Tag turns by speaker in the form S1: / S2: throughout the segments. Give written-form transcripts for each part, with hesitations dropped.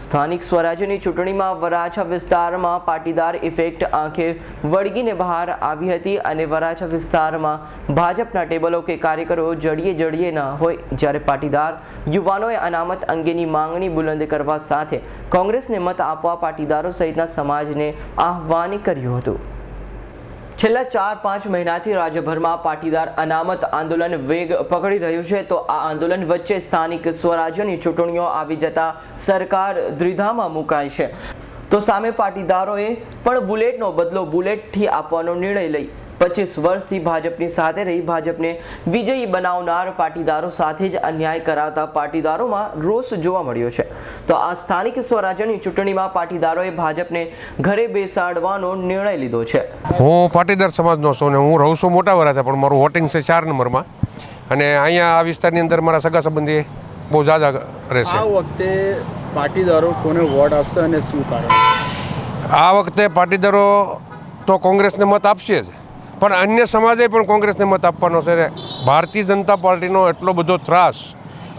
S1: સ્થાનિક સ્વરાજ્યની ચૂંટણીમાં વરાછા વિસ્તારમાં પાટીદાર ઇફેક્ટ આંખે વળગીને બહાર આવી હતી અને વરાછા વિસ્તારમાં ભાજપના ટેબલો કે કાર્યકરો જડીએ ન હોય, જ્યારે પાટીદાર યુવાનોએ અનામત અંગેની માંગણી બુલંદ કરવા સાથે કોંગ્રેસને મત આપવા પાટીદારો સહિતના સમાજને આહ્વાન કર્યું હતું। છેલ્લા 4-5 મહિનાથી રાજ્યભરમાં પાટીદાર અનામત આંદોલન વેગ પકડી રહ્યું છે, તો આ આંદોલન વચ્ચે સ્થાનિક સ્વરાજ્યની ચૂંટણીઓ આવી જતા સરકાર દ્વિધામાં મુકાઈ છે, તો સામે પાટીદારોએ પણ બુલેટનો બદલો બુલેટથી આપવાનો નિર્ણય લઈ 25 વર્ષથી ભાજપની સાથે રહી ભાજપને વિજયી બનાવનાર પાટીદારો સાથે જ અન્યાય કરાતા પાટીદારોમાં રોષ જોવા મળ્યો છે। તો આ સ્થાનિક સ્વરાજ્યની ચૂંટણીમાં પાટીદારોએ ભાજપને ઘરે બેસાડવાનો નિર્ણય લીધો છે।
S2: હું પાટીદાર સમાજનો છું ને હું રહું છું મોટા વરાછા, પણ મારું વોટિંગ છે 4 નંબરમાં અને અહીંયા આ વિસ્તારની અંદર મારા સગા સંબંધી બહુ ઝાઝા રહેશે।
S3: આ વખતે પાટીદારો કોને વોટ આપશે અને શું કારણ?
S2: આ વખતે પાટીદારો તો કોંગ્રેસને મત આપશે જ, પણ અન્ય સમાજે પણ કોંગ્રેસને મત આપવાનો છે। ભારતીય જનતા પાર્ટીનો એટલો બધો ત્રાસ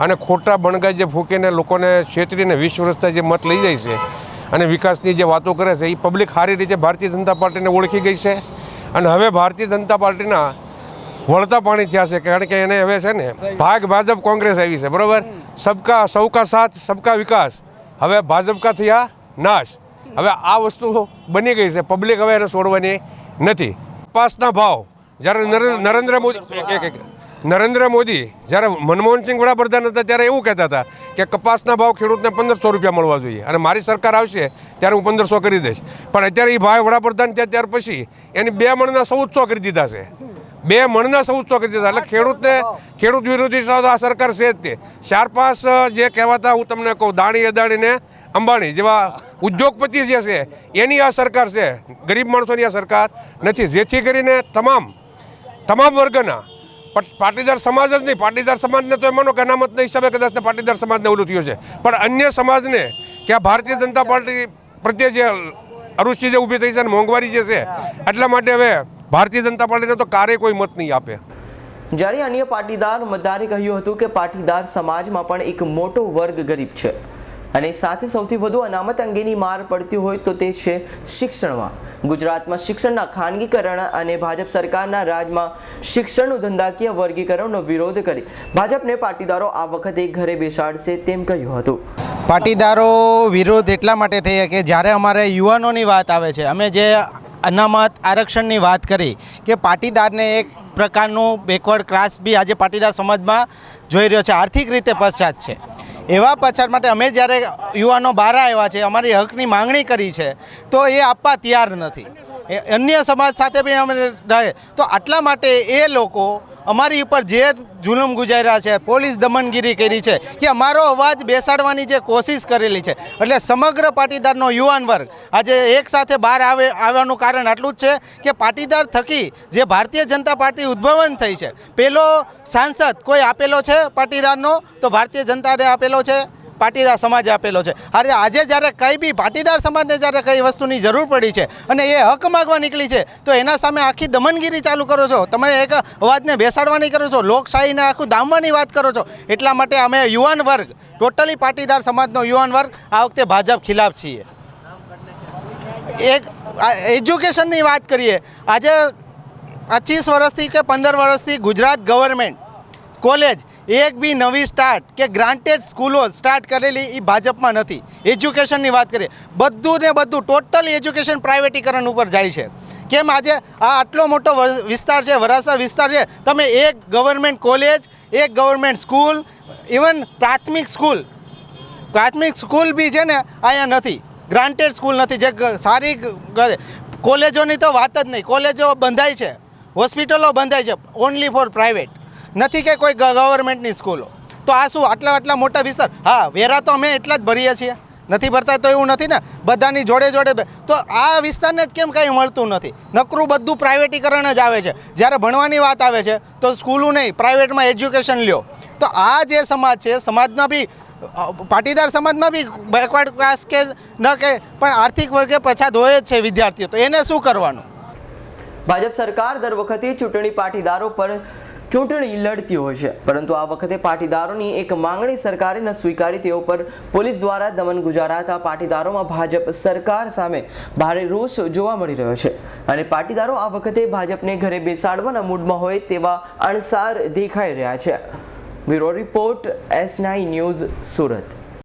S2: અને ખોટા બણગાઈ જે ફૂંકીને લોકોને છેતરીને 20 વર્ષથી જે મત લઈ જાય છે અને વિકાસની જે વાતો કરે છે, એ પબ્લિક સારી રીતે ભારતીય જનતા પાર્ટીને ઓળખી ગઈ છે અને હવે ભારતીય જનતા પાર્ટીના વળતા પાણી થયા છે, કારણ કે એને હવે છે ને ભાજપ કોંગ્રેસ આવી છે, બરાબર। સૌકા સાથ સબકા વિકાસ, હવે ભાજપ કા થયા નાશ। હવે આ વસ્તુ બની ગઈ છે, પબ્લિક હવે એને છોડવાની નથી। કપાસના ભાવ જ્યારે નરેન્દ્ર મોદી જ્યારે મનમોહનસિંહ વડાપ્રધાન હતા ત્યારે એવું કહેતા હતા કે કપાસના ભાવ ખેડૂતને 1500 રૂપિયા મળવા જોઈએ અને મારી સરકાર આવશે ત્યારે હું 1500 કરી દઈશ, પણ અત્યારે એ ભાઈ વડાપ્રધાન થયા ત્યાર પછી એની 2 મણના 1400 કરી દીધા છે। 2 મણના 1400 કરી દીધા, એટલે ખેડૂત વિરોધી આ સરકાર છે જ તે। 4-5 જે કહેવાતા, હું તમને કહું, દાણી અદાણીને અંબાણી જેવા ઉદ્યોગપતિ જે છે એની આ સરકાર છે, ગરીબ માણસોની આ સરકાર નથી, જેથી કરીને તમામ વર્ગના પાટીદાર સમાજ જ નહીં, પાટીદાર સમાજને તો માનો કે અનામતના હિસાબે કદાચ પાટીદાર સમાજને ઓલું થયું છે, પણ અન્ય સમાજને કે આ ભારતીય જનતા પાર્ટી પ્રત્યે જે અરુચિ જે ઊભી થઈ છે અને મોંઘવારી જે છે, એટલા માટે હવે ભારતીય જનતા પાર્ટીને તો ક્યારેય કોઈ મત નહીં આપે।
S1: જ્યારે અન્ય પાટીદાર મતદારે કહ્યું હતું કે પાટીદાર સમાજમાં પણ એક મોટો વર્ગ ગરીબ છે અને સાથે સૌથી વધુ અનામત અંગેની માર પડતી હોય તો તે છે શિક્ષણમાં। ગુજરાતમાં શિક્ષણના ખાનગીકરણ અને ભાજપ સરકારના રાજમાં શિક્ષણનું ધંધાકીય વર્ગીકરણનો વિરોધ કરી ભાજપને પાટીદારો આ વખતે ઘરે બેસાડશે તેમ કહ્યું હતું।
S4: પાટીદારો વિરોધ એટલા માટે થઈ કે જ્યારે અમારે યુવાનોની વાત આવે છે, અમે જે અનામત આરક્ષણની વાત કરી કે પાટીદારને એક પ્રકારનું બેકવર્ડ ક્લાસ બી આજે પાટીદાર સમાજમાં જોઈ રહ્યો છે, આર્થિક રીતે પછાત છે। એવા પછાત માટે અમે જ્યારે યુવાનો બહાર આવ્યા છે, અમારી હકની માંગણી કરી છે, તો એ આપવા તૈયાર નથી। અન્ય સમાજ સાથે બી અમે રહે, તો આટલા માટે એ લોકો અમારી ઉપર જે જુલમ ગુજાર્યા છે, પોલીસ દમનગીરી કરી છે, કે અમારો અવાજ બેસાડવાની જે કોશિશ કરેલી છે, એટલે સમગ્ર પાટીદારનો યુવાન વર્ગ આજે એક સાથે બહાર આવવાનું કારણ આટલું જ છે કે પાટીદાર થકી જે ભારતીય જનતા પાર્ટી ઉદ્ભવન થઈ છે, પહેલો સાંસદ કોઈ આપેલો છે પાટીદારનો તો ભારતીય જનતાને આપેલો છે, પાટીદાર સમાજે આપેલો છે। અરે આજે જ્યારે કંઈ બી પાટીદાર સમાજને જ્યારે કઈ વસ્તુની જરૂર પડી છે અને એ હક માગવા નીકળી છે, તો એના સામે આખી દમનગીરી ચાલુ કરો છો, તમે એક અવાજને બેસાડવાની કરો છો, લોકશાહીને આખું દામવાની વાત કરો છો। એટલા માટે અમે યુવાન વર્ગ, ટોટલી પાટીદાર સમાજનો યુવાન વર્ગ આ વખતે ભાજપ ખિલાફ છીએ। એક એજ્યુકેશનની વાત કરીએ, આજે 25 વર્ષથી કે 15 વર્ષથી ગુજરાત ગવર્મેન્ટ કોલેજ એક બી નવી સ્ટાર્ટ કે ગ્રાન્ટેડ સ્કૂલો સ્ટાર્ટ કરેલી એ ભાજપમાં નથી। એજ્યુકેશનની વાત કરીએ, બધું ને બધું ટોટલી એજ્યુકેશન પ્રાઇવેટીકરણ ઉપર જાય છે। કેમ આજે આ આટલો મોટો વિસ્તાર છે, વરાછા વિસ્તાર છે, તમે એક ગવર્મેન્ટ કોલેજ, એક ગવર્મેન્ટ સ્કૂલ, ઇવન પ્રાથમિક સ્કૂલ બી છે ને અહીંયા નથી, ગ્રાન્ટેડ સ્કૂલ નથી, જે સારી કોલેજોની તો વાત જ નહીં, કોલેજો બંધાય છે, હોસ્પિટલો બંધાય છે, ઓનલી ફોર પ્રાઇવેટ, નથી કે કોઈ ગવર્મેન્ટની સ્કૂલો। તો આ શું આટલા મોટા વિસ્તાર? હા, વેરા તો અમે એટલા જ ભરીએ છીએ, નથી ભરતા તો એવું નથી ને, બધાની જોડે તો આ વિસ્તારને જ કેમ કંઈ મળતું નથી? નકરું બધું પ્રાઇવેટીકરણ જ આવે છે। જ્યારે ભણવાની વાત આવે છે તો સ્કૂલો નહીં, પ્રાઇવેટમાં એજ્યુકેશન લ્યો। તો આ જે સમાજ છે, સમાજમાં બી પાટીદાર સમાજમાં બી બેકવર્ડ ક્લાસ કે ન કે પણ આર્થિક વર્ગે પછાત હોય જ છે વિદ્યાર્થીઓ, તો એને શું કરવાનું?
S1: ભાજપ સરકાર દર વખતે ચૂંટણી પાટીદારો પર ચૂંટણી લડતી હોય છે, પરંતુ આ વખતે પાટીદારોની એક માંગણી સરકારે ન સ્વીકારી તેઓ પર પોલીસ દ્વારા દમન ગુજારાતા પાટીદારોમાં ભાજપ સરકાર સામે ભારે રોષ જોવા મળી રહ્યો છે અને પાટીદારો આ વખતે ભાજપને ઘરે બેસાડવાના મૂડમાં હોય તેવા અણસાર દેખાઈ રહ્યા છે. Bureau report S9 news, Surat.